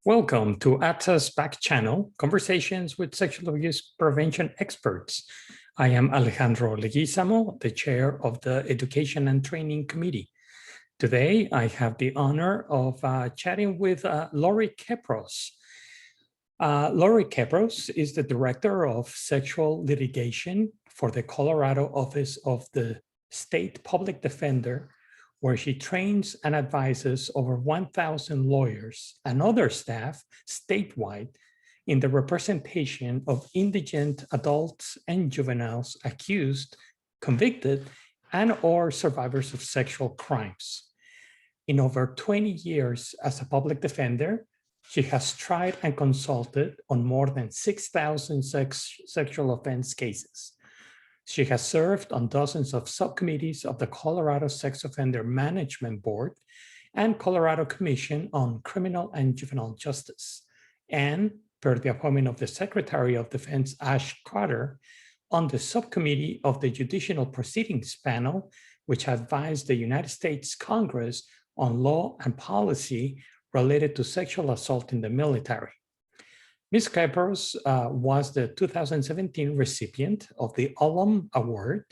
Welcome to ATSA's Backchannel, Conversations with Sexual Abuse Prevention Experts. I am Alejandro Leguízamo, the chair of the Education and Training Committee. Today, I have the honor of chatting with Laurie Kepros. Laurie Kepros is the Director of Sexual Litigation for the Colorado Office of the State Public Defender, where she trains and advises over 1,000 lawyers and other staff statewide in the representation of indigent adults and juveniles accused, convicted, and or survivors of sexual crimes. In over 20 years as a public defender, she has tried and consulted on more than 6,000 sexual offense cases. She has served on dozens of subcommittees of the Colorado Sex Offender Management Board and Colorado Commission on Criminal and Juvenile Justice, and per the appointment of the Secretary of Defense, Ash Carter, on the subcommittee of the Judicial Proceedings Panel, which advised the United States Congress on law and policy related to sexual assault in the military. Ms. Kepros was the 2017 recipient of the Olom Award,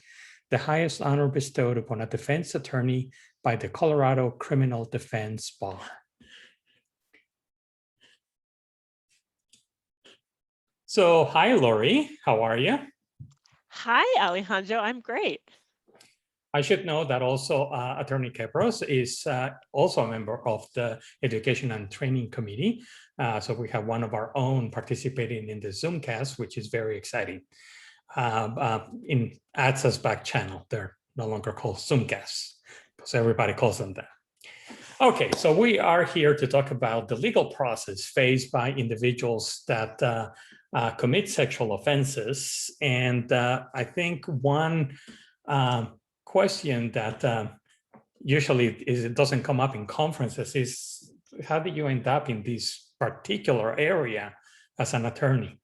the highest honor bestowed upon a defense attorney by the Colorado Criminal Defense Bar. So, hi, Laurie. How are you? Hi, Alejandro. I'm great. I should know that also Attorney Kepros is also a member of the Education and Training Committee. So we have one of our own participating in the Zoomcast, which is very exciting. In ATSA's Backchannel, they're no longer called Zoomcasts because everybody calls them that. Okay, so we are here to talk about the legal process faced by individuals that commit sexual offenses. And I think one question that usually it doesn't come up in conferences is, how did you end up in this particular area as an attorney?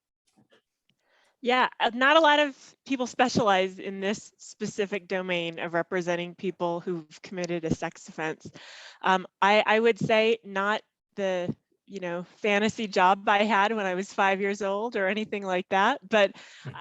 Yeah, not a lot of people specialize in this specific domain of representing people who've committed a sex offense. I would say not the fantasy job I had when I was 5 years old or anything like that. But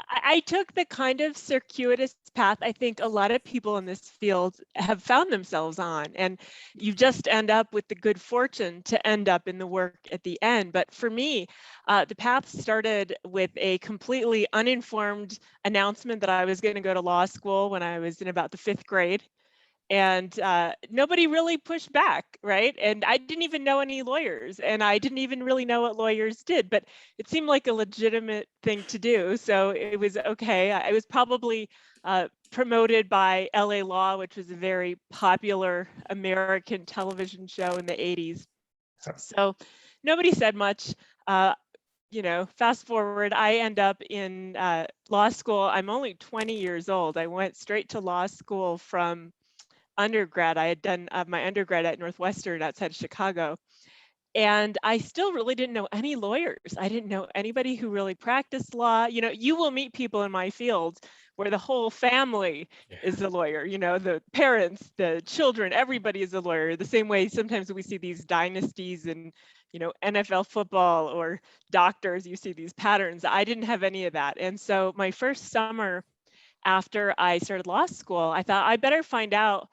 I took the kind of circuitous path I think a lot of people in this field have found themselves on. And you just end up with the good fortune to end up in the work at the end. But for me, the path started with a completely uninformed announcement that I was going to go to law school when I was in about the 5th grade. And nobody really pushed back, right? And I didn't even know any lawyers, and I didn't even really know what lawyers did, but it seemed like a legitimate thing to do. So it was okay. I was probably promoted by LA Law, which was a very popular American television show in the 80s. So nobody said much. Fast forward, I end up in law school. I'm only 20 years old. I went straight to law school from undergrad. I had done my undergrad at Northwestern outside of Chicago. And I still really didn't know any lawyers. I didn't know anybody who really practiced law. You will meet people in my field where the whole family is a lawyer, the parents, the children, everybody is a lawyer. The same way sometimes we see these dynasties in, NFL football or doctors, you see these patterns. I didn't have any of that. And so my first summer after I started law school, I thought I better find out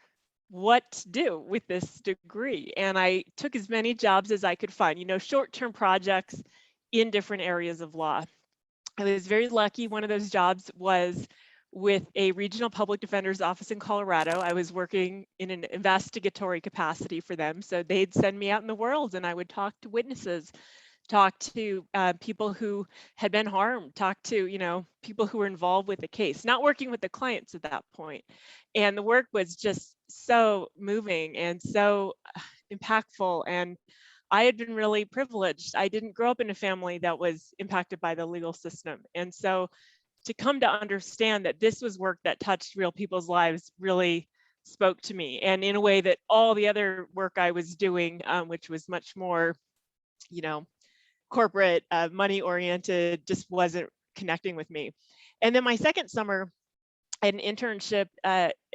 what to do with this degree. And I took as many jobs as I could find, short-term projects in different areas of law. I was very lucky. One of those jobs was with a regional public defender's office in Colorado. I was working in an investigatory capacity for them. So they'd send me out in the world and I would talk to witnesses, talk to people who had been harmed, talk to, people who were involved with the case, not working with the clients at that point. And the work was just so moving and so impactful. And I had been really privileged. I didn't grow up in a family that was impacted by the legal system. And so to come to understand that this was work that touched real people's lives really spoke to me. And in a way that all the other work I was doing, which was much more, corporate, money oriented, just wasn't connecting with me. And then my second summer, an internship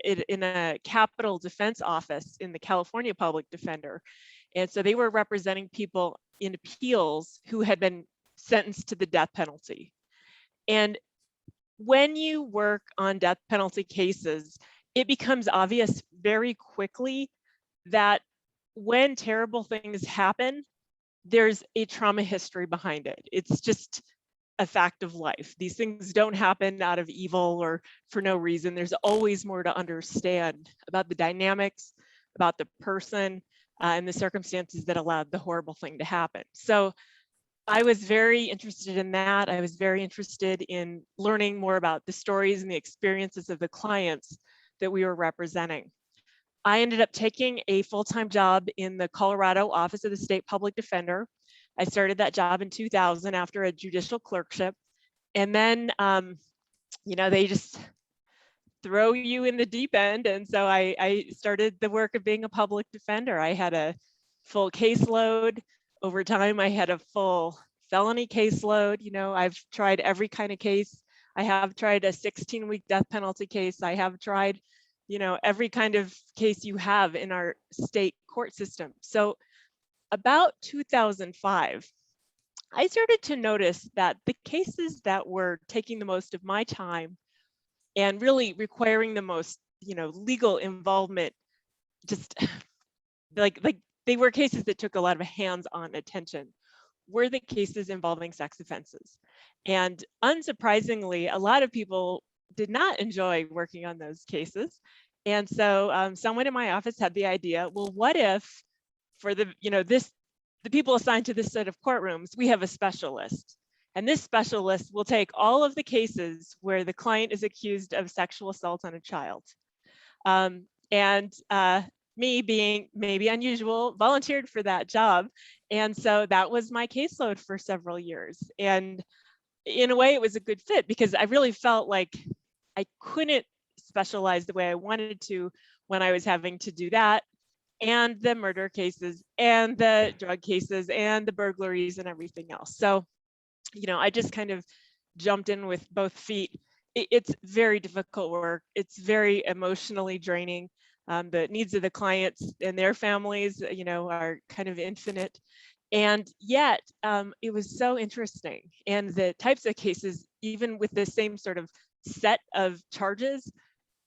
in a capital defense office in the California Public Defender. And so they were representing people in appeals who had been sentenced to the death penalty. And when you work on death penalty cases, it becomes obvious very quickly that when terrible things happen, there's a trauma history behind it. It's just a fact of life. These things don't happen out of evil or for no reason. There's always more to understand about the dynamics, about the person, and the circumstances that allowed the horrible thing to happen. So I was very interested in that. I was very interested in learning more about the stories and the experiences of the clients that we were representing. I ended up taking a full-time job in the Colorado Office of the State Public Defender. I started that job in 2000 after a judicial clerkship. And then, they just throw you in the deep end. And so I started the work of being a public defender. I had a full caseload. Over time, I had a full felony caseload. I've tried every kind of case. I have tried a 16-week death penalty case. I have tried, every kind of case you have in our state court system. So about 2005, I started to notice that the cases that were taking the most of my time and really requiring the most, legal involvement, just like they were cases that took a lot of hands-on attention, were the cases involving sex offenses. And unsurprisingly, a lot of people did not enjoy working on those cases. And so someone in my office had the idea, well, what if for the people assigned to this set of courtrooms, we have a specialist. And this specialist will take all of the cases where the client is accused of sexual assault on a child. Me, being maybe unusual, volunteered for that job. And so that was my caseload for several years. And in a way, it was a good fit because I really felt like I couldn't specialize the way I wanted to when I was having to do that, and the murder cases and the drug cases and the burglaries and everything else. So, I just kind of jumped in with both feet. It's very difficult work. It's very emotionally draining. The needs of the clients and their families, are kind of infinite. And yet it was so interesting. And the types of cases, even with the same sort of set of charges,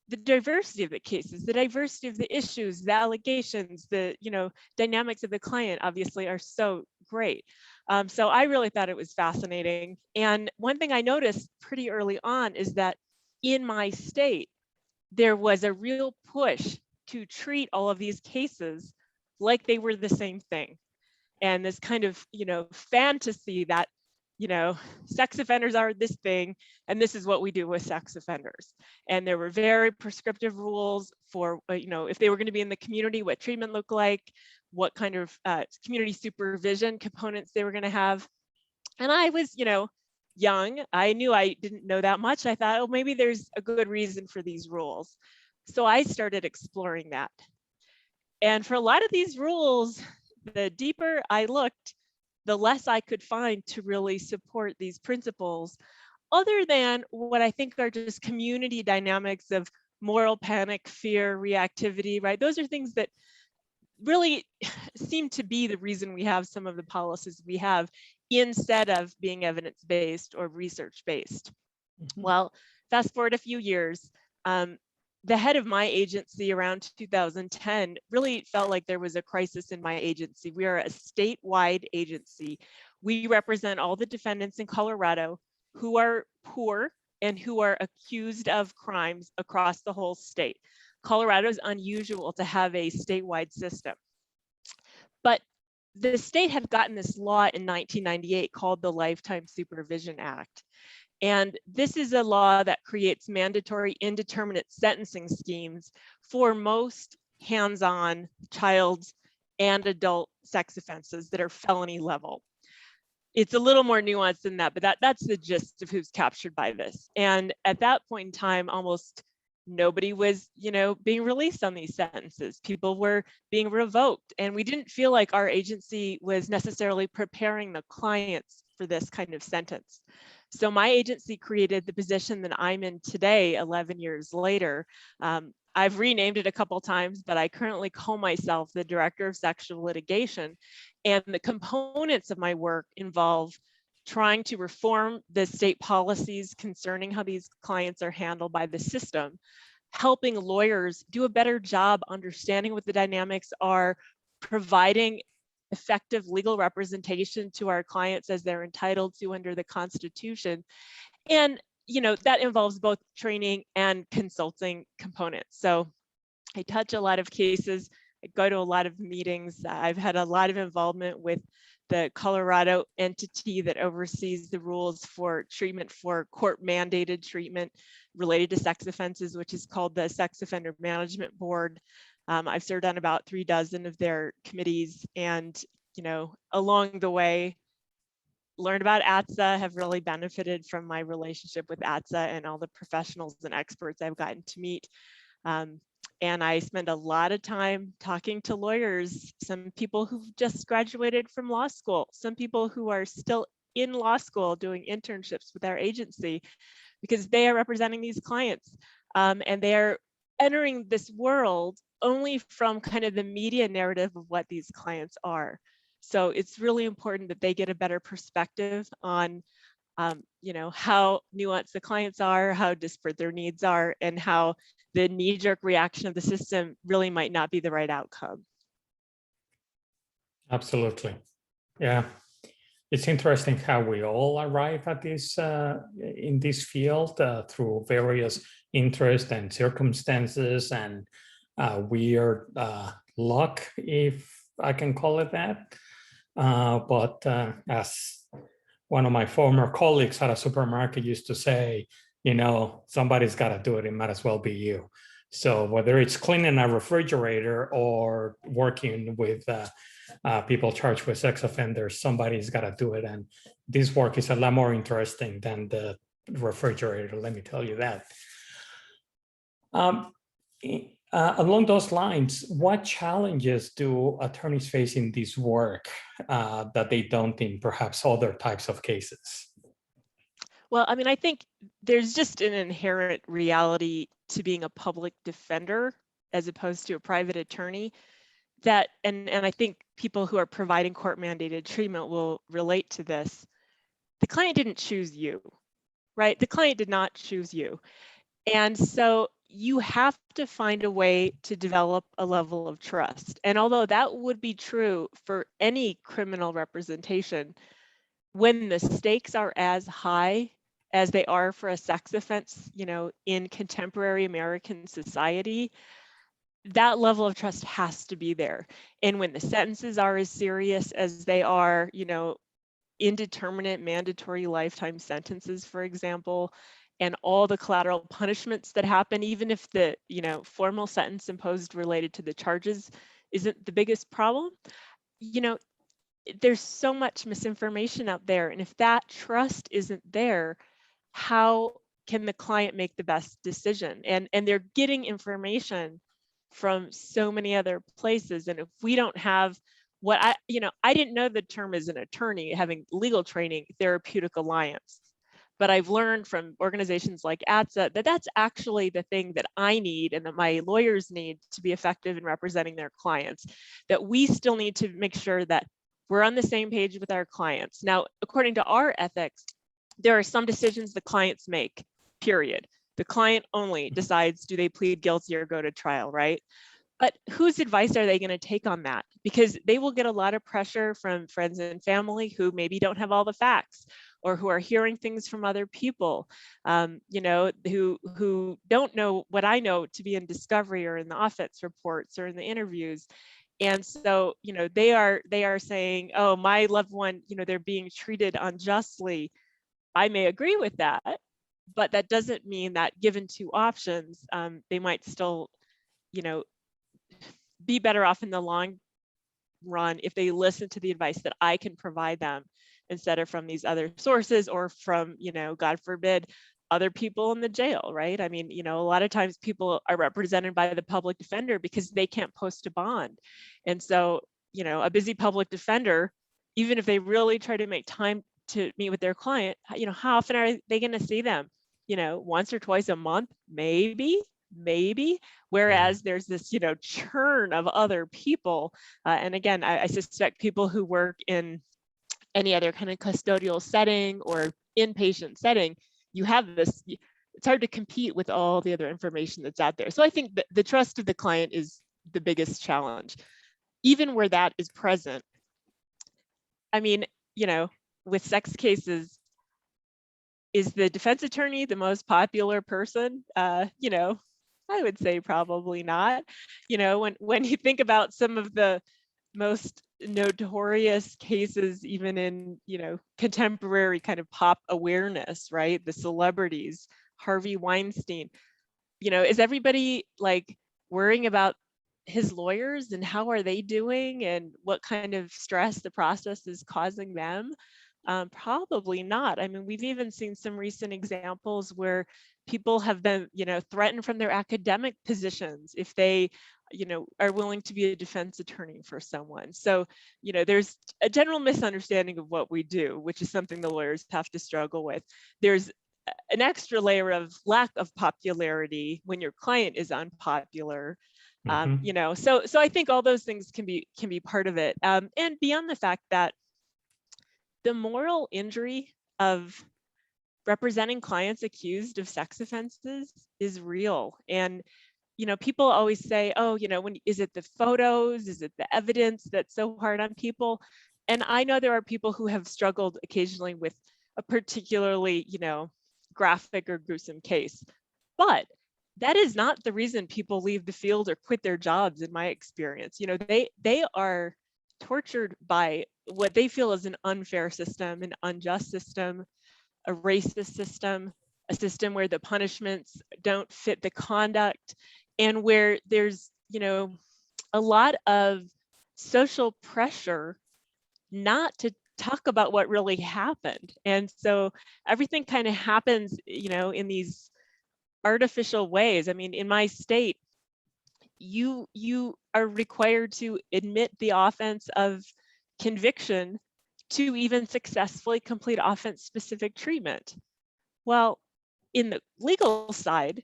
the diversity of the cases, the diversity of the issues, the allegations, the dynamics of the client obviously are so great. So I really thought it was fascinating. And one thing I noticed pretty early on is that in my state, there was a real push to treat all of these cases like they were the same thing. And this kind of, fantasy that, sex offenders are this thing, and this is what we do with sex offenders. And there were very prescriptive rules for, if they were going to be in the community, what treatment looked like, what kind of community supervision components they were going to have. And I was, young. I knew I didn't know that much. I thought, oh, maybe there's a good reason for these rules. So I started exploring that. And for a lot of these rules, the deeper I looked, the less I could find to really support these principles, other than what I think are just community dynamics of moral panic, fear, reactivity, right? Those are things that really seem to be the reason we have some of the policies we have, instead of being evidence-based or research-based. Mm-hmm. Well, fast forward a few years, the head of my agency around 2010 really felt like there was a crisis in my agency. We are a statewide agency. We represent all the defendants in Colorado who are poor and who are accused of crimes across the whole state. Colorado is unusual to have a statewide system. But the state had gotten this law in 1998 called the Lifetime Supervision Act. And this is a law that creates mandatory indeterminate sentencing schemes for most hands-on child and adult sex offenses that are felony level. It's a little more nuanced than that, but that's the gist of who's captured by this. And at that point in time, almost nobody was, being released on these sentences. People were being revoked, and we didn't feel like our agency was necessarily preparing the clients for this kind of sentence. So my agency created the position that I'm in today, 11 years later. I've renamed it a couple times, but I currently call myself the Director of Sexual Litigation. And the components of my work involve trying to reform the state policies concerning how these clients are handled by the system, helping lawyers do a better job understanding what the dynamics are, providing effective legal representation to our clients as they're entitled to under the Constitution. And that involves both training and consulting components. So I touch a lot of cases. I go to a lot of meetings. I've had a lot of involvement with the Colorado entity that oversees the rules for treatment for court mandated treatment related to sex offenses, which is called the Sex Offender Management Board. I've served on about 36 of their committees, and along the way, learned about ATSA, have really benefited from my relationship with ATSA and all the professionals and experts I've gotten to meet. And I spend a lot of time talking to lawyers, some people who've just graduated from law school, some people who are still in law school doing internships with our agency, because they are representing these clients. And they're entering this world only from kind of the media narrative of what these clients are. So it's really important that they get a better perspective on how nuanced the clients are, how disparate their needs are, and how the knee-jerk reaction of the system really might not be the right outcome. Absolutely. Yeah. It's interesting how we all arrive at this in this field through various interests and circumstances and weird luck, if I can call it that. But as one of my former colleagues at a supermarket used to say, somebody's got to do it. It might as well be you. So whether it's cleaning a refrigerator or working with people charged with sex offenders, somebody's got to do it. And this work is a lot more interesting than the refrigerator, let me tell you that. Along those lines, what challenges do attorneys face in this work that they don't in perhaps other types of cases? Well, I mean, I think there's just an inherent reality to being a public defender as opposed to a private attorney that, and I think people who are providing court mandated treatment will relate to this. The client didn't choose you, right? The client did not choose you. And so you have to find a way to develop a level of trust. And although that would be true for any criminal representation, when the stakes are as high as they are for a sex offense, in contemporary American society, that level of trust has to be there. And when the sentences are as serious as they are, indeterminate mandatory lifetime sentences, for example, and all the collateral punishments that happen, even if the formal sentence imposed related to the charges isn't the biggest problem, there's so much misinformation out there. And if that trust isn't there, how can the client make the best decision? And they're getting information from so many other places. And if we don't have what I didn't know the term as an attorney, having legal training, therapeutic alliance. But I've learned from organizations like ATSA that that's actually the thing that I need and that my lawyers need to be effective in representing their clients, that we still need to make sure that we're on the same page with our clients. Now, according to our ethics, there are some decisions the clients make, period. The client only decides, do they plead guilty or go to trial, right? But whose advice are they going to take on that? Because they will get a lot of pressure from friends and family who maybe don't have all the facts or who are hearing things from other people, who don't know what I know to be in discovery or in the offense reports or in the interviews. And so, they are saying, oh, my loved one, they're being treated unjustly. I may agree with that, but that doesn't mean that given two options, they might still, be better off in the long run if they listen to the advice that I can provide them instead of from these other sources or from, God forbid, other people in the jail, right? I mean, a lot of times people are represented by the public defender because they can't post a bond. And so, a busy public defender, even if they really try to make time to meet with their client, how often are they going to see them? Once or twice a month, maybe, maybe, whereas there's this, churn of other people. And again, I suspect people who work in any other kind of custodial setting or inpatient setting, you have this, it's hard to compete with all the other information that's out there. So I think that the trust of the client is the biggest challenge. Even where that is present, I mean, with sex cases, is the defense attorney the most popular person? I would say probably not. When you think about some of the most notorious cases, even in, contemporary kind of pop awareness, right? The celebrities, Harvey Weinstein, is everybody like worrying about his lawyers and how are they doing and what kind of stress the process is causing them? Probably not. I mean, we've even seen some recent examples where people have been, threatened from their academic positions if they, are willing to be a defense attorney for someone. So, there's a general misunderstanding of what we do, which is something the lawyers have to struggle with. There's an extra layer of lack of popularity when your client is unpopular. So I think all those things can be part of it. And beyond the fact that the moral injury of representing clients accused of sex offenses is real. And, people always say, oh, is it the photos? Is it the evidence that's so hard on people? And I know there are people who have struggled occasionally with a particularly, graphic or gruesome case. But that is not the reason people leave the field or quit their jobs, in my experience. They are tortured by what they feel is an unfair system, an unjust system, a racist system, a system where the punishments don't fit the conduct, and where there's, a lot of social pressure not to talk about what really happened. And so everything kind of happens, in these artificial ways. I mean, in my state, you are required to admit the offense of conviction to even successfully complete offense-specific treatment. Well, in the legal side,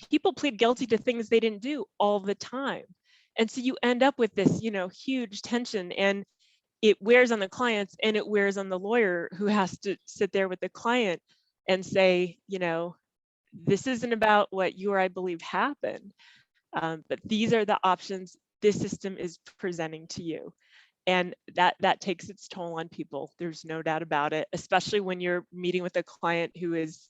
people plead guilty to things they didn't do all the time. And so you end up with this, huge tension, and it wears on the clients and it wears on the lawyer who has to sit there with the client and say, this isn't about what you or I believe happened, but these are the options this system is presenting to you. And that takes its toll on people. There's no doubt about it, especially when you're meeting with a client who is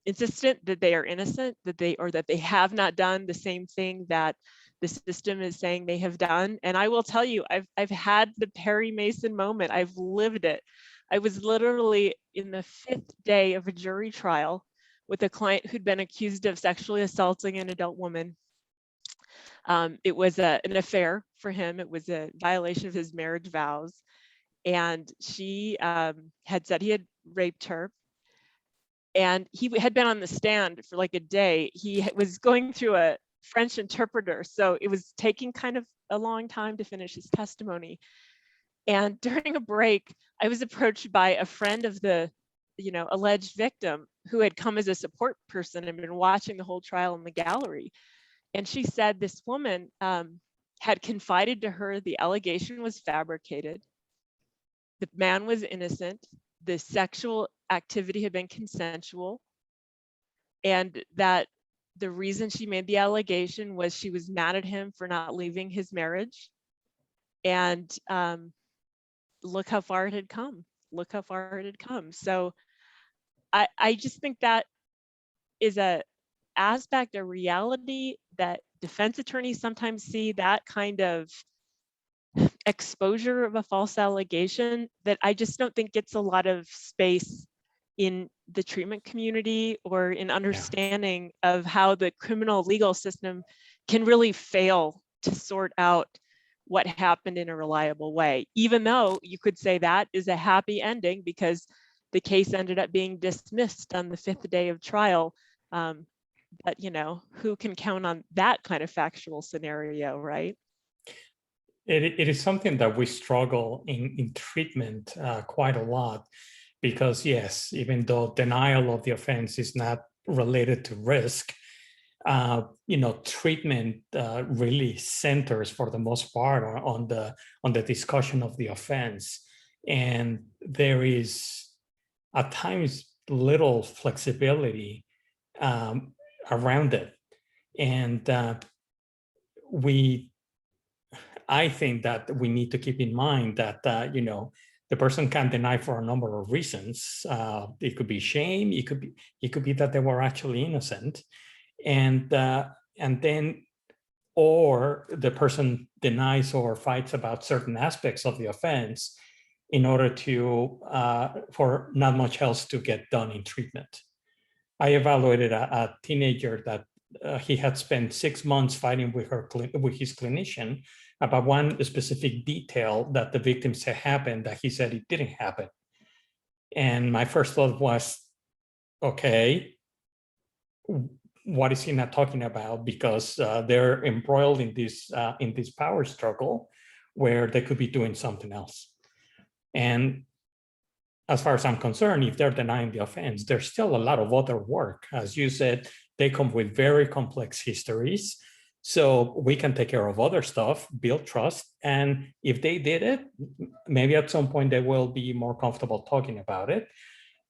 insistent that they are innocent, that they have not done the same thing that the system is saying they have done. And I will tell you, I've had the Perry Mason moment. I've lived it. I was literally in the 5th day of a jury trial with a client who'd been accused of sexually assaulting an adult woman. It was an affair for him. It was a violation of his marriage vows. And she had said he had raped her. And he had been on the stand for like a day. He was going through a French interpreter, so it was taking kind of a long time to finish his testimony. And during a break, I was approached by a friend of the, alleged victim, who had come as a support person and been watching the whole trial in the gallery. And she said this woman had confided to her the allegation was fabricated, the man was innocent, the sexual activity had been consensual, and that the reason she made the allegation was she was mad at him for not leaving his marriage. And look how far it had come. Look how far it had come. So I just think that is a aspect, a reality that defense attorneys sometimes see, that kind of exposure of a false allegation that I just don't think gets a lot of space in the treatment community or in understanding of how the criminal legal system can really fail to sort out what happened in a reliable way, even though you could say that is a happy ending because the case ended up being dismissed on the 5th day of trial. But who can count on that kind of factual scenario, right? It is something that we struggle in treatment quite a lot, because yes, even though denial of the offense is not related to risk, treatment really centers for the most part on the discussion of the offense, and there is at times little flexibility around it, and I think that we need to keep in mind that the person can deny for a number of reasons. It could be shame. It could be that they were actually innocent, and then, or the person denies or fights about certain aspects of the offense in order to for not much else to get done in treatment. I evaluated a teenager that he had spent 6 months fighting with his clinician about one specific detail that the victim said happened that he said it didn't happen. And my first thought was, okay, what is he not talking about? Because they're embroiled in this power struggle where they could be doing something else. And as far as I'm concerned, if they're denying the offense, there's still a lot of other work. As you said, they come with very complex histories. So we can take care of other stuff, build trust. And if they did it, maybe at some point they will be more comfortable talking about it.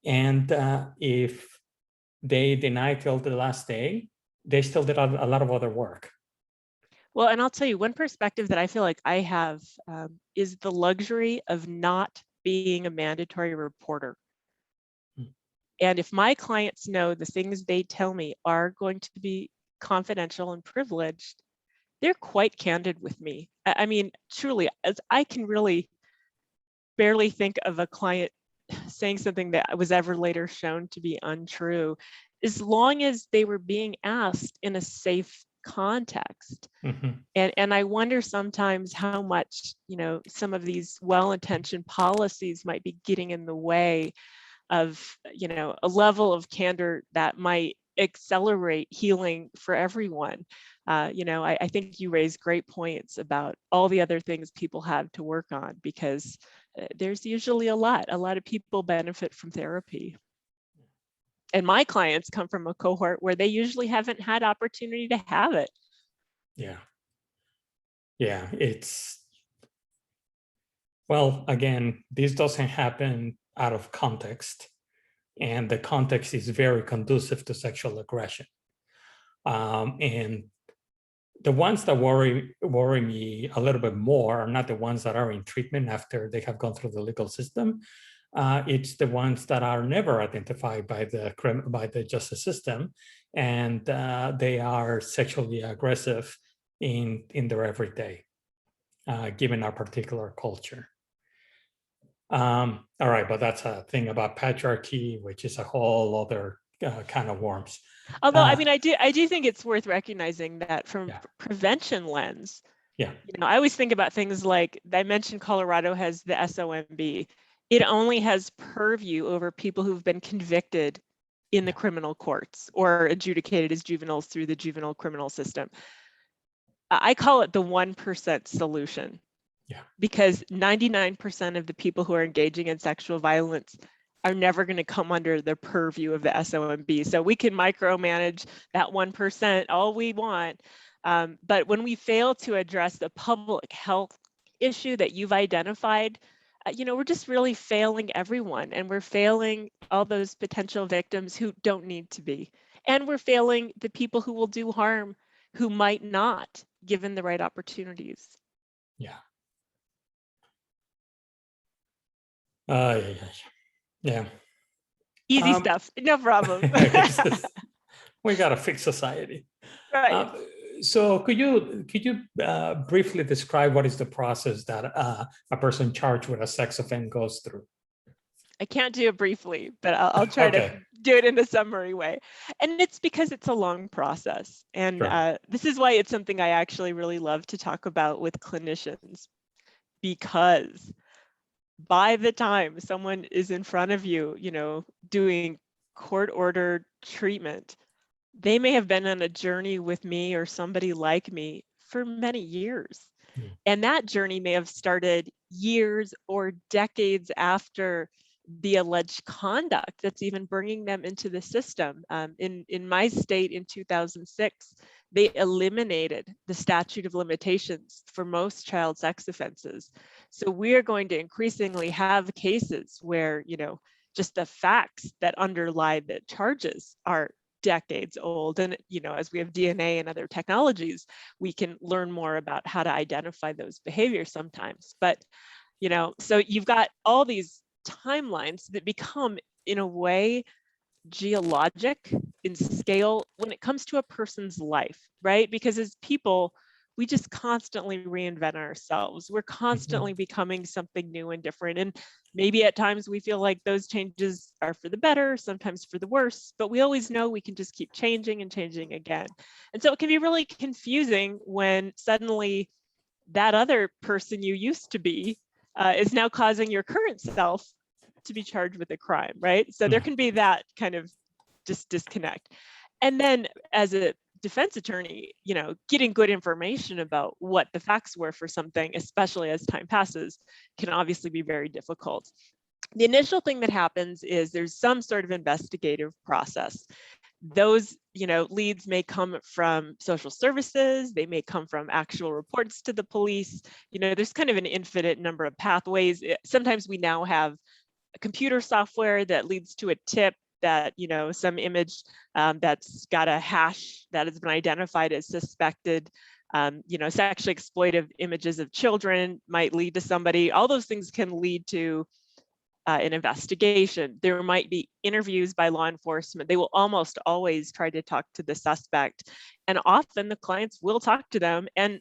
And if they deny till the last day, they still did a lot of other work. Well, and I'll tell you, one perspective that I feel like I have is the luxury of not being a mandatory reporter. And if my clients know the things they tell me are going to be confidential and privileged, they're quite candid with me. I mean, truly, as I can really barely think of a client saying something that was ever later shown to be untrue, as long as they were being asked in a safe context. Mm-hmm. And I wonder sometimes how much, some of these well-intentioned policies might be getting in the way of, a level of candor that might accelerate healing for everyone. I think you raised great points about all the other things people have to work on, because there's usually a lot of people benefit from therapy. And my clients come from a cohort where they usually haven't had opportunity to have it. Yeah, well, again, this doesn't happen out of context, and the context is very conducive to sexual aggression. And the ones that worry me a little bit more are not the ones that are in treatment after they have gone through the legal system. It's the ones that are never identified by the justice system, and they are sexually aggressive in their everyday, given our particular culture. All right, but that's a thing about patriarchy, which is a whole other kind of worms. Although, I mean, I do think it's worth recognizing that from prevention lens. Yeah. I always think about things like, I mentioned Colorado has the SOMB. It only has purview over people who've been convicted in the criminal courts or adjudicated as juveniles through the juvenile criminal system. I call it the 1% solution. Because 99% of the people who are engaging in sexual violence are never going to come under the purview of the SOMB. So we can micromanage that 1% all we want. But when we fail to address the public health issue that you've identified, we're just really failing everyone. And we're failing all those potential victims who don't need to be. And we're failing the people who will do harm who might not, given the right opportunities. Yeah. Easy stuff, no problem. We gotta fix society. Right. So could you briefly describe what is the process that a person charged with a sex offense goes through? I can't do it briefly, but I'll try to do it in a summary way. And it's because it's a long process. And this is why it's something I actually really love to talk about with clinicians, because by the time someone is in front of you, doing court-ordered treatment, they may have been on a journey with me or somebody like me for many years. And that journey may have started years or decades after the alleged conduct that's even bringing them into the system. In my state in 2006, they eliminated the statute of limitations for most child sex offenses. So we are going to increasingly have cases where, just the facts that underlie the charges are decades old. And, as we have DNA and other technologies, we can learn more about how to identify those behaviors sometimes. But, so you've got all these timelines that become, in a way, geologic in scale when it comes to a person's life, right? Because as people, we just constantly reinvent ourselves. We're constantly becoming something new and different. And maybe at times we feel like those changes are for the better, sometimes for the worse, but we always know we can just keep changing and changing again. And so it can be really confusing when suddenly that other person you used to be is now causing your current self to be charged with a crime, right? So there can be that kind of just disconnect. And then as a defense attorney, getting good information about what the facts were for something, especially as time passes, can obviously be very difficult. The initial thing that happens is there's some sort of investigative process. Those, leads may come from social services, they may come from actual reports to the police. There's kind of an infinite number of pathways. Sometimes we now have computer software that leads to a tip that, some image that's got a hash that has been identified as suspected, sexually exploitive images of children might lead to somebody. All those things can lead to an investigation. There might be interviews by law enforcement. They will almost always try to talk to the suspect, and often the clients will talk to them. And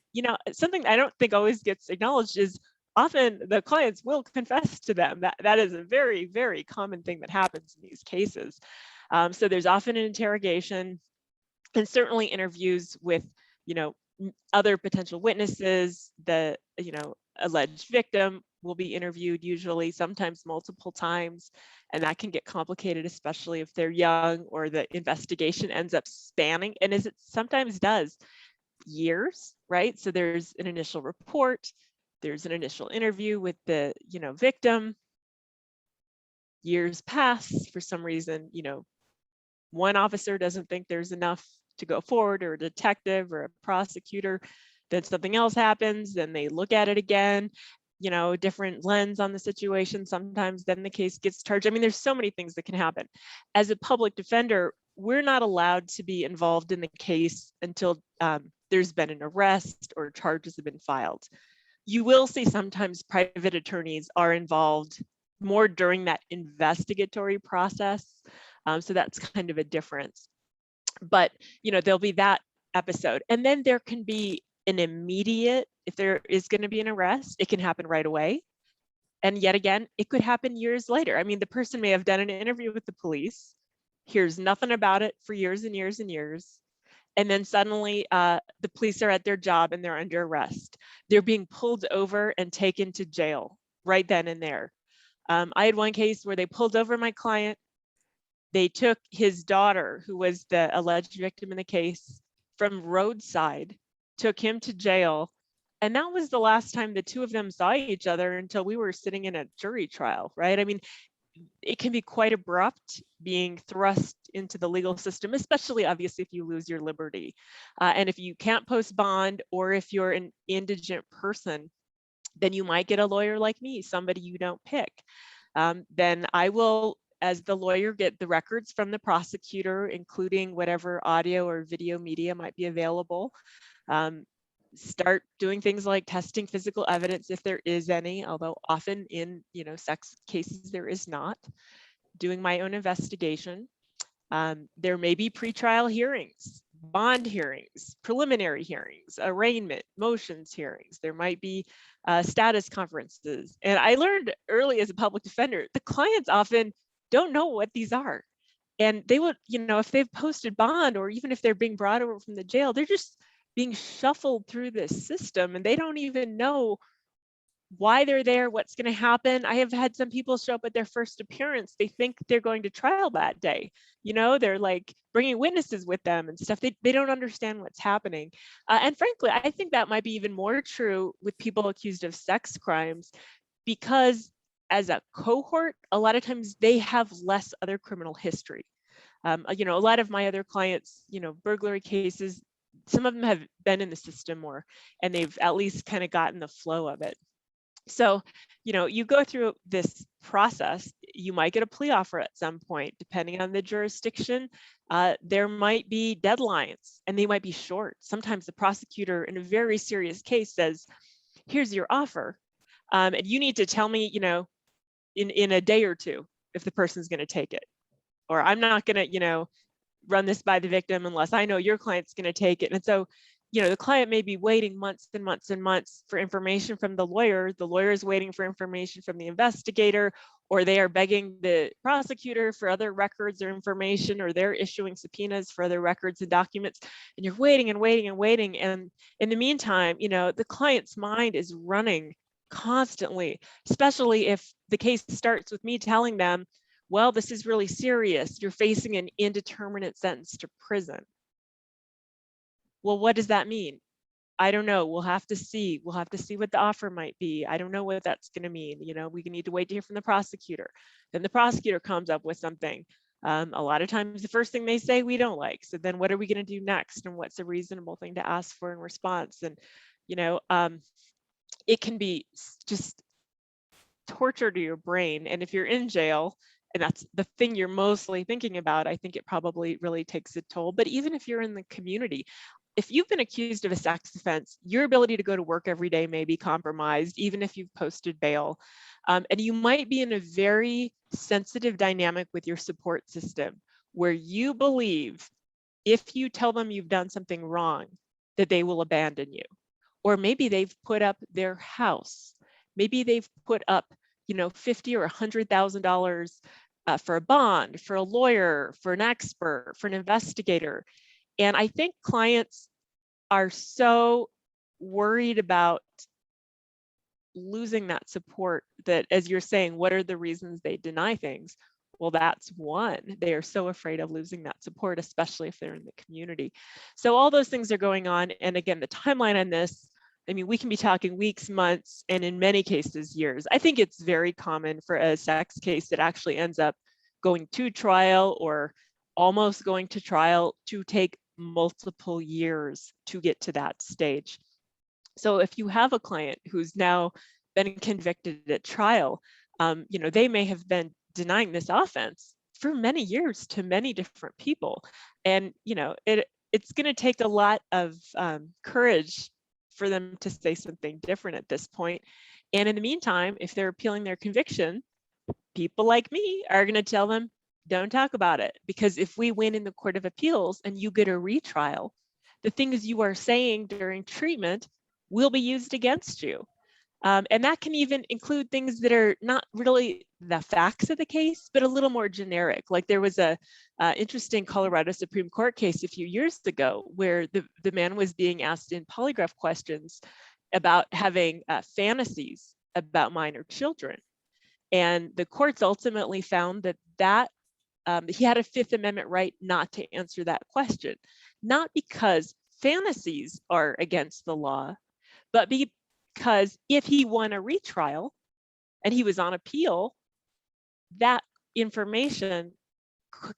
something I don't think always gets acknowledged is often the clients will confess to them. That is a very, very common thing that happens in these cases. So there's often an interrogation, and certainly interviews with other potential witnesses. The alleged victim will be interviewed, usually sometimes multiple times, and that can get complicated, especially if they're young or the investigation ends up spanning, and as it sometimes does, years, right? So there's an initial report, there's an initial interview with the victim, years pass. For some reason, one officer doesn't think there's enough to go forward, or a detective or a prosecutor, then something else happens, then they look at it again, different lens on the situation. Sometimes then the case gets charged. I mean, there's so many things that can happen. As a public defender, we're not allowed to be involved in the case until there's been an arrest or charges have been filed. You will see sometimes private attorneys are involved more during that investigatory process. So that's kind of a difference. But, there'll be that episode. And then there can be an immediate, if there is going to be an arrest, it can happen right away. And yet again, it could happen years later. I mean, the person may have done an interview with the police, hears nothing about it for years and years and years. And then suddenly the police are at their job and they're under arrest. They're being pulled over and taken to jail right then and there. I had one case where they pulled over my client. They took his daughter, who was the alleged victim in the case, from roadside, took him to jail. And that was the last time the two of them saw each other until we were sitting in a jury trial, right? I mean, it can be quite abrupt being thrust into the legal system, especially obviously if you lose your liberty. And if you can't post bond, or if you're an indigent person, then you might get a lawyer like me, somebody you don't pick. Then I will, as the lawyer, get the records from the prosecutor, including whatever audio or video media might be available. Start doing things like testing physical evidence if there is any, although often in sex cases there is not. Doing my own investigation. There may be pretrial hearings, bond hearings, preliminary hearings, arraignment, motions hearings. There might be status conferences. And I learned early as a public defender, the clients often don't know what these are. And they would, if they've posted bond, or even if they're being brought over from the jail, they're just being shuffled through this system and they don't even know why they're there, what's going to happen. I have had some people show up at their first appearance. They think they're going to trial that day. They're like bringing witnesses with them and stuff. They don't understand what's happening. And frankly, I think that might be even more true with people accused of sex crimes, because as a cohort, a lot of times they have less other criminal history. You know, a lot of my other clients, you know, burglary cases, some of them have been in the system more, and they've at least kind of gotten the flow of it. So, you know, you go through this process, you might get a plea offer at some point, depending on the jurisdiction. There might be deadlines and they might be short. Sometimes the prosecutor in a very serious case says, here's your offer. And you need to tell me, you know, in a day or two, if the person's going to take it, or I'm not going to, you know, run this by the victim unless I know your client's going to take it. And so, you know, the client may be waiting months and months and months for information from the lawyer. The lawyer is waiting for information from the investigator, or they are begging the prosecutor for other records or information, or they're issuing subpoenas for other records and documents. And you're waiting and waiting and waiting. And in the meantime, you know, the client's mind is running constantly, especially if the case starts with me telling them, well, this is really serious. You're facing an indeterminate sentence to prison. Well, what does that mean? I don't know. We'll have to see. We'll have to see what the offer might be. I don't know what that's going to mean. You know, we need to wait to hear from the prosecutor. Then the prosecutor comes up with something. A lot of times the first thing they say we don't like. So then what are we going to do next? And what's a reasonable thing to ask for in response? And, you know, it can be just torture to your brain. And if you're in jail, and that's the thing you're mostly thinking about, I think it probably really takes a toll. But even if you're in the community, if you've been accused of a sex offense, your ability to go to work every day may be compromised, even if you've posted bail. And you might be in a very sensitive dynamic with your support system, where you believe if you tell them you've done something wrong, that they will abandon you. Or maybe they've put up their house. Maybe they've put up, you know, $50,000 or $100,000 for a bond, for a lawyer, for an expert, for an investigator. And I think clients are so worried about losing that support that, as you're saying, what are the reasons they deny things? Well, that's one. They are so afraid of losing that support, especially if they're in the community. So all those things are going on. And again, the timeline on this, I mean, we can be talking weeks, months, and in many cases, years. I think it's very common for a sex case that actually ends up going to trial or almost going to trial to take multiple years to get to that stage. So if you have a client who's now been convicted at trial, you know, they may have been denying this offense for many years to many different people. And, you know, it's going to take a lot of courage for them to say something different at this point. And in the meantime, if they're appealing their conviction, people like me are going to tell them, don't talk about it. Because if we win in the Court of Appeals and you get a retrial, the things you are saying during treatment will be used against you. And that can even include things that are not really the facts of the case, but a little more generic. Like there was a interesting Colorado Supreme Court case a few years ago where the man was being asked in polygraph questions about having fantasies about minor children. And the courts ultimately found that he had a Fifth Amendment right not to answer that question, not because fantasies are against the law, but because if he won a retrial and he was on appeal, that information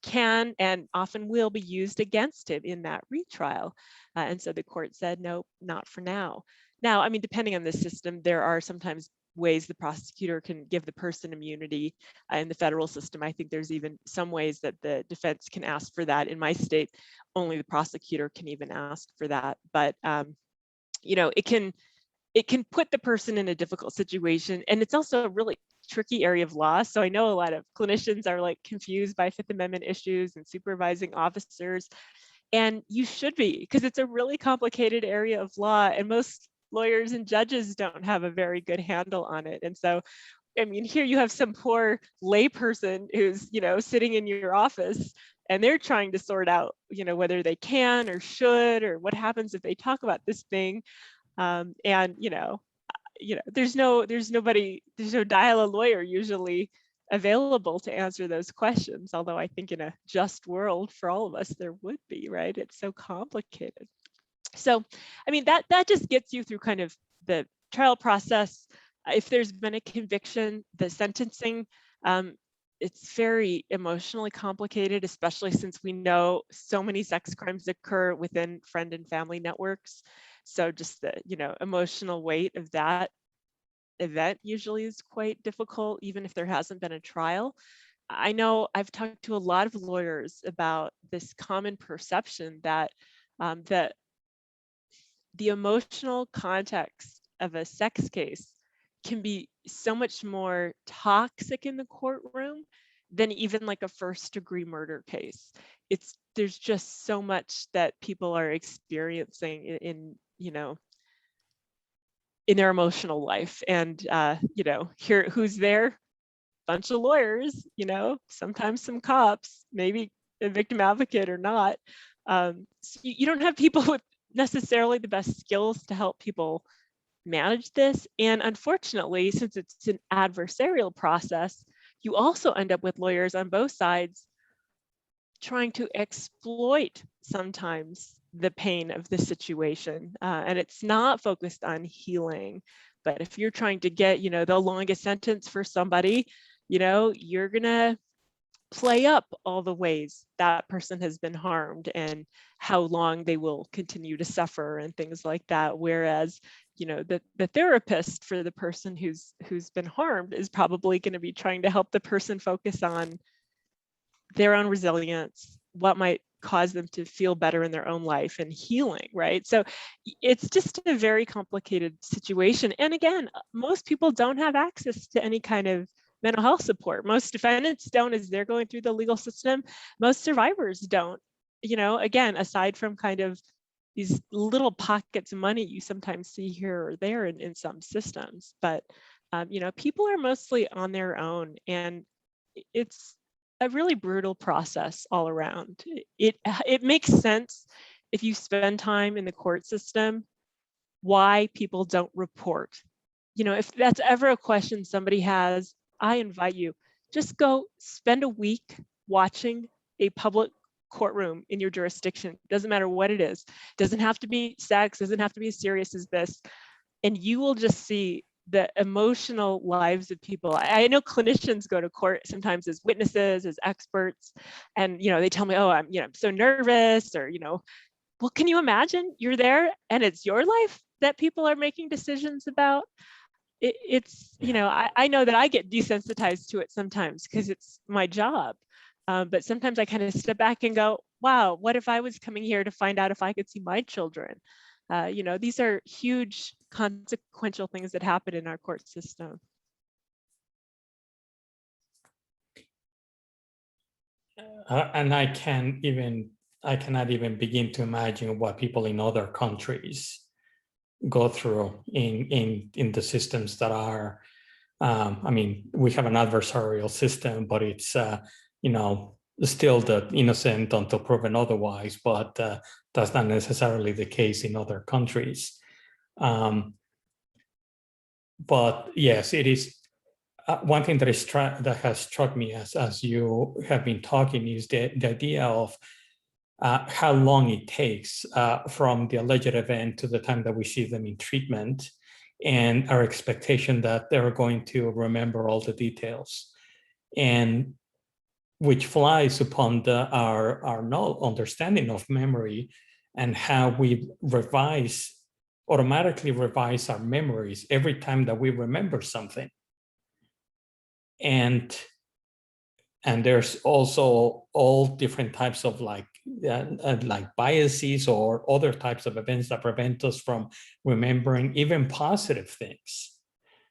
can and often will be used against him in that retrial. And so the court said, no, not for now. Now, I mean, depending on the system, there are sometimes ways the prosecutor can give the person immunity. In the federal system, I think there's even some ways that the defense can ask for that. In my state, only the prosecutor can even ask for that. But, you know, it can put the person in a difficult situation. And it's also a really tricky area of law. So I know a lot of clinicians are like confused by Fifth Amendment issues and supervising officers. And you should be, because it's a really complicated area of law. And most lawyers and judges don't have a very good handle on it. And so, I mean, here you have some poor layperson who's, you know, sitting in your office and they're trying to sort out, you know, whether they can or should, or what happens if they talk about this thing. And, you know, there's no dial-a lawyer usually available to answer those questions. Although I think in a just world for all of us, there would be, right? It's so complicated. So, I mean, that just gets you through kind of the trial process. if there's been a conviction, the sentencing, it's very emotionally complicated, especially since we know so many sex crimes occur within friend and family networks. So just the, emotional weight of that event usually is quite difficult, even if there hasn't been a trial. I know I've talked to a lot of lawyers about this common perception that that the emotional context of a sex case can be so much more toxic in the courtroom than even like a first-degree murder case. There's just so much that people are experiencing in in their emotional life, and here, who's there? Bunch of lawyers, sometimes some cops, maybe a victim advocate or not. So you don't have people with necessarily the best skills to help people manage this. And unfortunately, since it's an adversarial process, you also end up with lawyers on both sides trying to exploit sometimes the pain of the situation. And it's not focused on healing. But if you're trying to get, the longest sentence for somebody, you're gonna play up all the ways that person has been harmed and how long they will continue to suffer and things like that. Whereas, the therapist for the person who's been harmed is probably going to be trying to help the person focus on their own resilience, what might cause them to feel better in their own life, and healing, right? So it's just a very complicated situation. And again, most people don't have access to any kind of mental health support. Most defendants don't as they're going through the legal system. Most survivors don't. Again, aside from kind of these little pockets of money you sometimes see here or there in some systems. But, people are mostly on their own, and it's a really brutal process all around. It makes sense if you spend time in the court system, why people don't report. If that's ever a question somebody has, I invite you, just go spend a week watching a public courtroom in your jurisdiction. Doesn't matter what it is. Doesn't have to be sex, doesn't have to be as serious as this. And you will just see the emotional lives of people. I know clinicians go to court sometimes as witnesses, as experts, and they tell me, oh, I'm so nervous, or well, can you imagine you're there and it's your life that people are making decisions about? It's I know that I get desensitized to it sometimes because it's my job, but sometimes I kind of step back and go, wow, what if I was coming here to find out if I could see my children? These are huge consequential things that happen in our court system. And I cannot even begin to imagine what people in other countries go through in the systems that are, we have an adversarial system, but it's, still the innocent until proven otherwise, but that's not necessarily the case in other countries. But yes, it is. One thing that has struck me as you have been talking is the idea of how long it takes from the alleged event to the time that we see them in treatment, and our expectation that they're going to remember all the details, and which flies upon our understanding of memory and how we automatically revise our memories every time that we remember something. And there's also all different types of like biases or other types of events that prevent us from remembering even positive things.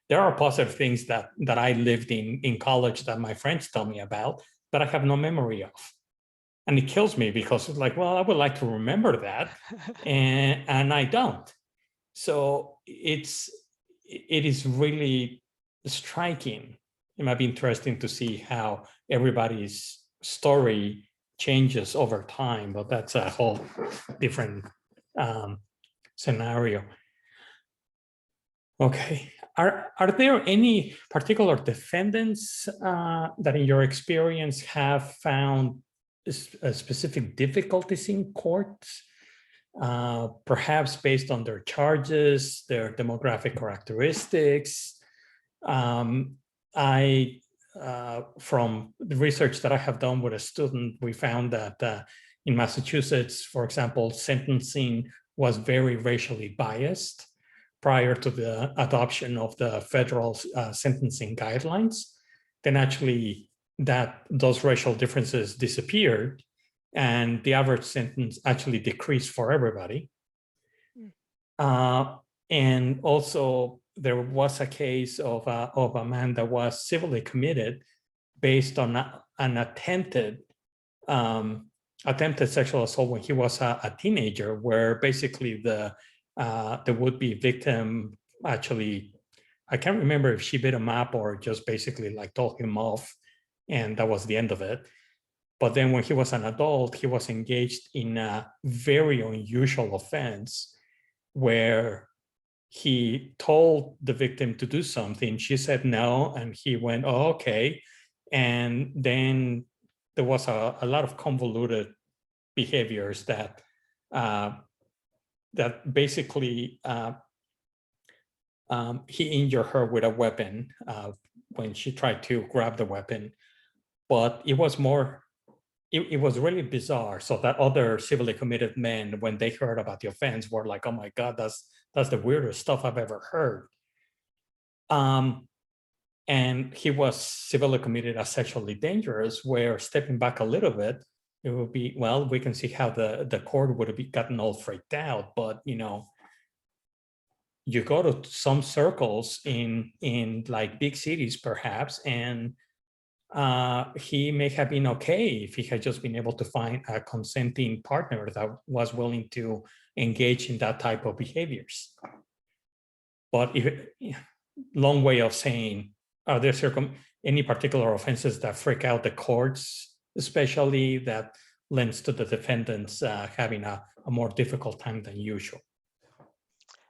There are positive things that I lived in college that my friends tell me about that I have no memory of. And it kills me because it's like, well, I would like to remember that, and I don't. So it is really striking. It might be interesting to see how everybody's story changes over time, but that's a whole different scenario. Okay, are there any particular defendants that in your experience have found specific difficulties in courts, perhaps based on their charges, their demographic characteristics, I, from the research that I have done with a student, we found that in Massachusetts, for example, sentencing was very racially biased prior to the adoption of the federal sentencing guidelines. Then actually those racial differences disappeared and the average sentence actually decreased for everybody. And also there was a case of a man that was civilly committed based on an attempted sexual assault when he was a teenager, where basically the would-be victim actually, I can't remember if she beat him up or just basically like told him off, and that was the end of it. But then when he was an adult, he was engaged in a very unusual offense where he told the victim to do something. She said no, and he went, oh, okay. And then there was a lot of convoluted behaviors that basically he injured her with a weapon when she tried to grab the weapon. But it was it was really bizarre. So that other civilly committed men, when they heard about the offense, were like, oh my God, that's the weirdest stuff I've ever heard. And he was civilly committed as sexually dangerous, where stepping back a little bit, it would be, well, we can see how the court would have gotten all freaked out. But, you know, you go to some circles in like big cities, perhaps, and he may have been okay if he had just been able to find a consenting partner that was willing to engage in that type of behaviors. But long way of saying, are there any particular offenses that freak out the courts, especially that lends to the defendants having a more difficult time than usual?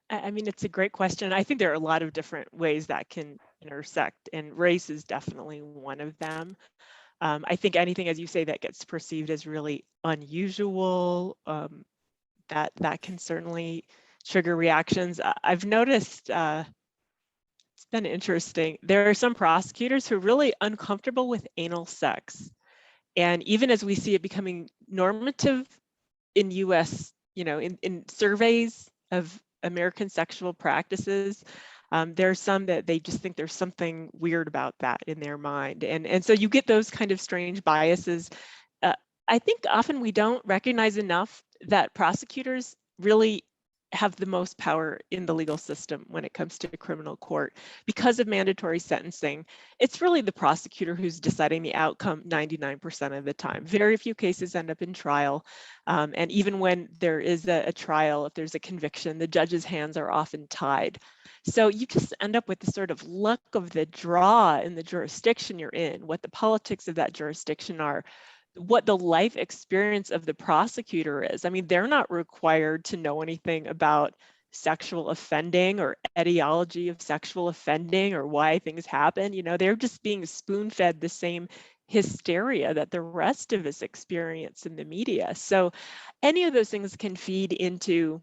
I mean, it's a great question. I think there are a lot of different ways that can intersect, and race is definitely one of them. I think anything, as you say, that gets perceived as really unusual, that can certainly trigger reactions. I've noticed it's been interesting. There are some prosecutors who are really uncomfortable with anal sex, and even as we see it becoming normative in U.S., in surveys of American sexual practices, there are some that they just think there's something weird about that in their mind. And so you get those kind of strange biases. I think often we don't recognize enough that prosecutors really have the most power in the legal system when it comes to criminal court. Because of mandatory sentencing, it's really the prosecutor who's deciding the outcome 99% of the time. Very few cases end up in trial. And even when there is a trial, if there's a conviction, the judge's hands are often tied. So you just end up with the sort of luck of the draw in the jurisdiction you're in, what the politics of that jurisdiction are, what the life experience of the prosecutor is. I mean, they're not required to know anything about sexual offending or etiology of sexual offending or why things happen. They're just being spoon-fed the same hysteria that the rest of us experience in the media. So any of those things can feed into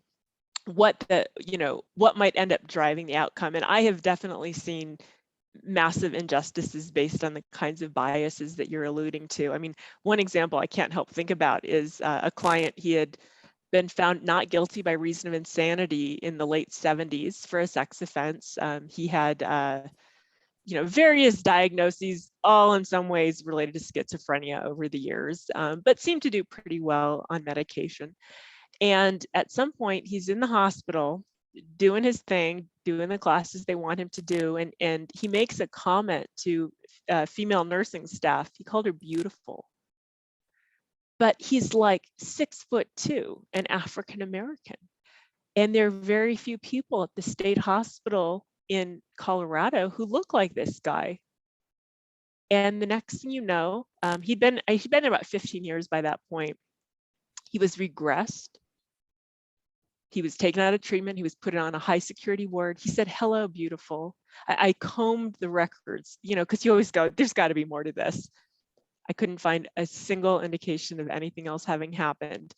what might end up driving the outcome. And I have definitely seen massive injustices based on the kinds of biases that you're alluding to. I mean, one example I can't help think about is a client. He had been found not guilty by reason of insanity in the late 70s for a sex offense. He had various diagnoses, all in some ways related to schizophrenia over the years, but seemed to do pretty well on medication. And at some point, he's in the hospital doing his thing, doing the classes they want him to do. And he makes a comment to female nursing staff. He called her beautiful. But he's like 6'2" and African American. And there are very few people at the state hospital in Colorado who look like this guy. And the next thing you know, he'd been about 15 years by that point. He was regressed. He was taken out of treatment. He was put on a high security ward. He said, hello, beautiful. I combed the records, because you always go, there's got to be more to this. I couldn't find a single indication of anything else having happened.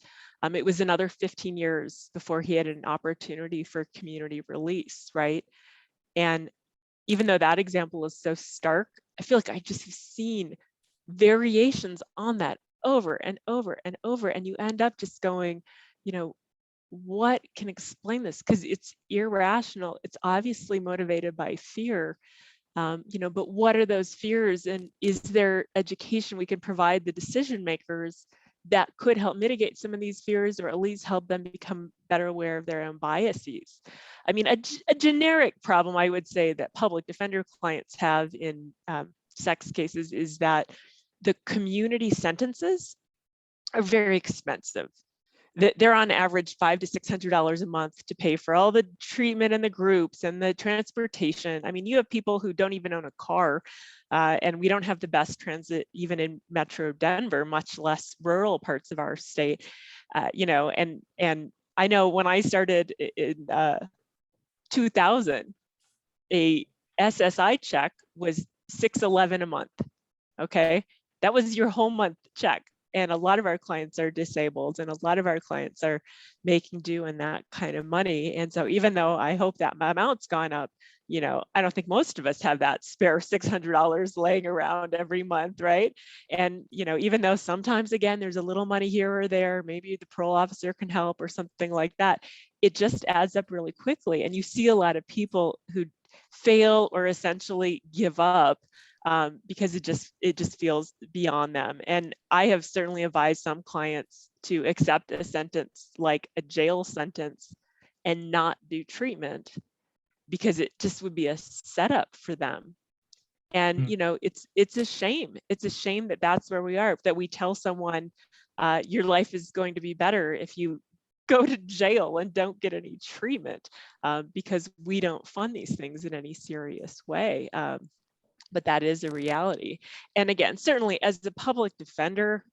It was another 15 years before he had an opportunity for community release, right? And even though that example is so stark, I feel like I just have seen variations on that over and over and over. And you end up just going, what can explain this? Because it's irrational. It's obviously motivated by fear. But what are those fears? And is there education we can provide the decision makers that could help mitigate some of these fears, or at least help them become better aware of their own biases? I mean, a generic problem I would say that public defender clients have in sex cases is that the community sentences are very expensive. They're on average $500 to $600 a month to pay for all the treatment and the groups and the transportation. I mean, you have people who don't even own a car, and we don't have the best transit even in Metro Denver, much less rural parts of our state. And I know when I started in 2000, a SSI check was $611 a month. Okay, that was your whole month check. And a lot of our clients are disabled, and a lot of our clients are making do in that kind of money. And so even though I hope that amount's gone up, I don't think most of us have that spare $600 laying around every month, right? And, even though sometimes, again, there's a little money here or there, maybe the parole officer can help or something like that, it just adds up really quickly. And you see a lot of people who fail or essentially give up because it just feels beyond them. And I have certainly advised some clients to accept a sentence like a jail sentence and not do treatment, because it just would be a setup for them. And it's a shame. It's a shame that that's where we are, that we tell someone your life is going to be better if you go to jail and don't get any treatment, because we don't fund these things in any serious way. But that is a reality. And again, certainly as a public defender,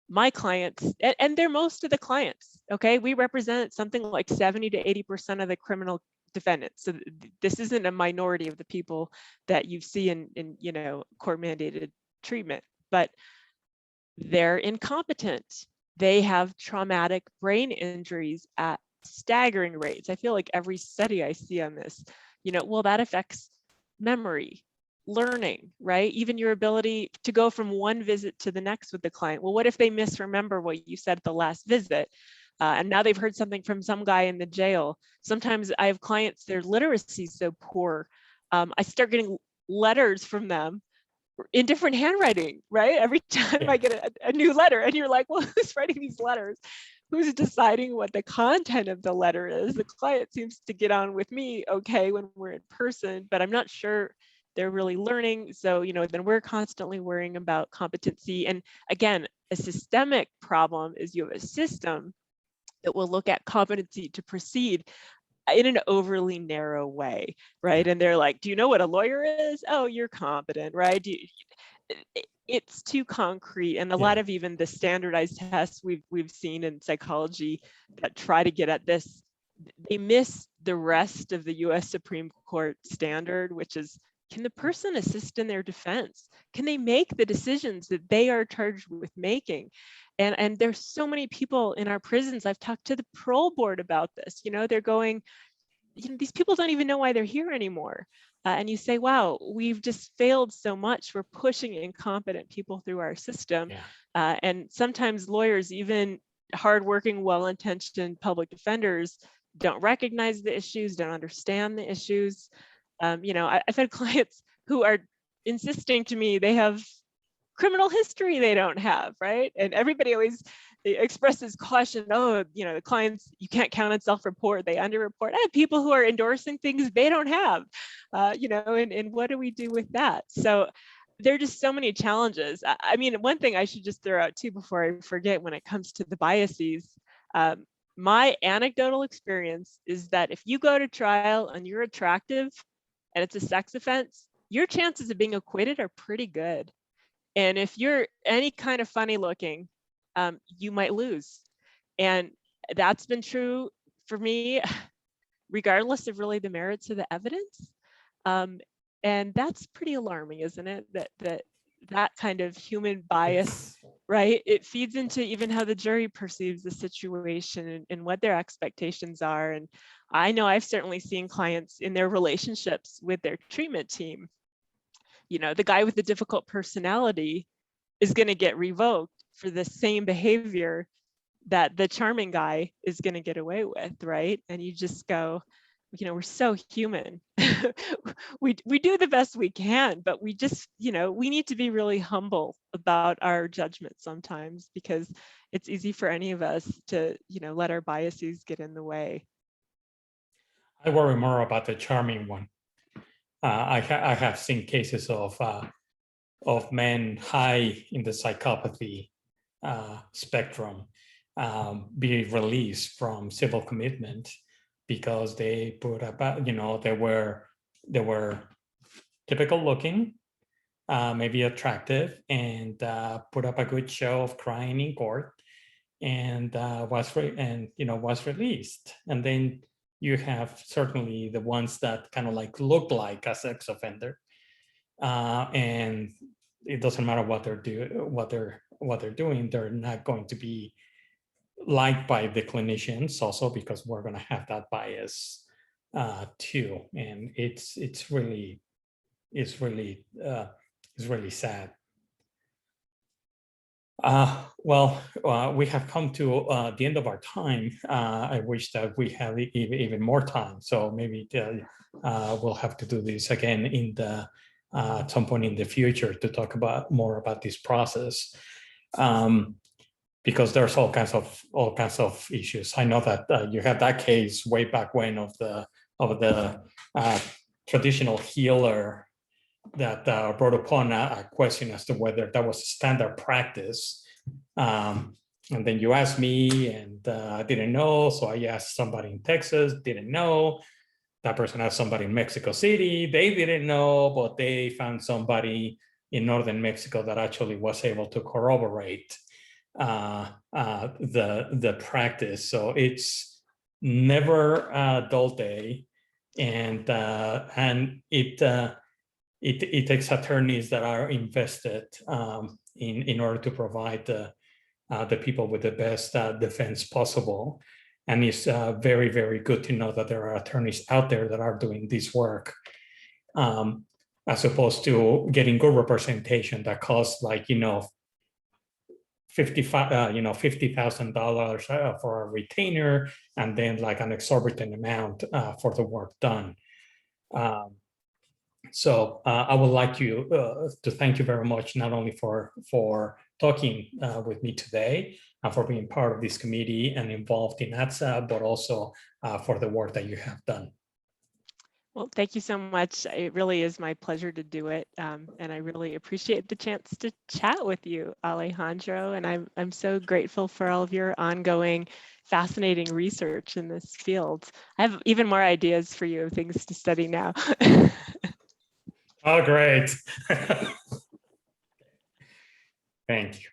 my clients, and they're most of the clients, okay? We represent something like 70 to 80% of the criminal defendants. So this isn't a minority of the people that you see in court mandated treatment, but they're incompetent. They have traumatic brain injuries at staggering rates. I feel like every study I see on this, well, that affects memory, learning, right? Even your ability to go from one visit to the next with the client. Well, what if they misremember what you said at the last visit? And now they've heard something from some guy in the jail. Sometimes I have clients, their literacy is so poor. I start getting letters from them in different handwriting, right? Every time I get a new letter, and you're like, well, who's writing these letters? Who's deciding what the content of the letter is? The client seems to get on with me okay when we're in person, but I'm not sure they're really learning. So, then we're constantly worrying about competency. And again, a systemic problem is you have a system that will look at competency to proceed in an overly narrow way, right? And they're like, do you know what a lawyer is? Oh, you're competent, right? It's too concrete. And a lot of even the standardized tests we've seen in psychology that try to get at this, they miss the rest of the US Supreme Court standard, which is, can the person assist in their defense? Can they make the decisions that they are charged with making? And there's so many people in our prisons. I've talked to the parole board about this. They're going, these people don't even know why they're here anymore. And you say, wow, we've just failed so much. We're pushing incompetent people through our system. And sometimes lawyers, even hardworking, well-intentioned public defenders, don't recognize the issues, don't understand the issues. I've had clients who are insisting to me they have criminal history they don't have, right? And everybody always expresses caution, the clients, you can't count on self-report, they underreport. I have people who are endorsing things they don't have, and what do we do with that? So there are just so many challenges. I mean, one thing I should just throw out too before I forget, when it comes to the biases, my anecdotal experience is that if you go to trial and you're attractive and it's a sex offense, your chances of being acquitted are pretty good. And if you're any kind of funny looking, you might lose. And that's been true for me, regardless of really the merits of the evidence. And that's pretty alarming, isn't it? That kind of human bias, right? It feeds into even how the jury perceives the situation and what their expectations are. And I know I've certainly seen clients in their relationships with their treatment team. You know, the guy with the difficult personality is going to get revoked for the same behavior that the charming guy is going to get away with, right? And you just go, you know, we're so human. we do the best we can, but we just, you know, we need to be really humble about our judgment sometimes, because it's easy for any of us to, you know, let our biases get in the way. I worry more about the charming one. I have seen cases of men high in the psychopathy spectrum be released from civil commitment because they put up, you know, they were typical looking, maybe attractive, and put up a good show of crying in court, and was released. And then you have certainly the ones that kind of like look like a sex offender, and it doesn't matter what they're doing, they're not going to be liked by the clinicians, also because we're going to have that bias too, and it's really sad. We have come to the end of our time. I wish that we had even more time, so maybe we'll have to do this again in the at some point in the future to talk about more about this process, because there's all kinds of issues. I know that you had that case way back when of the traditional healer that brought upon a question as to whether that was a standard practice. And then you asked me, and I didn't know, so I asked somebody in Texas, didn't know. That person asked somebody in Mexico City, they didn't know, but they found somebody in northern Mexico that actually was able to corroborate the practice. So it's never a dull day, and it takes attorneys that are invested in order to provide the people with the best defense possible. And it's very, very good to know that there are attorneys out there that are doing this work, as opposed to getting good representation that costs like, $50,000 for a retainer, and then like an exorbitant amount for the work done. So I would like you to thank you very much, not only for talking with me today, for being part of this committee and involved in ATSA, but also for the work that you have done. Well, thank you so much. It really is my pleasure to do it. And I really appreciate the chance to chat with you, Alejandro. And I'm so grateful for all of your ongoing fascinating research in this field. I have even more ideas for you of things to study now. Oh, great. Thank you.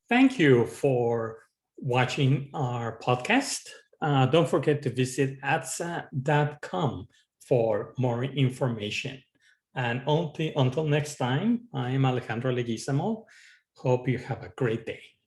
Thank you for watching our podcast. Don't forget to visit atsa.com for more information. And until next time, I am Alejandro Leguízamo. Hope you have a great day.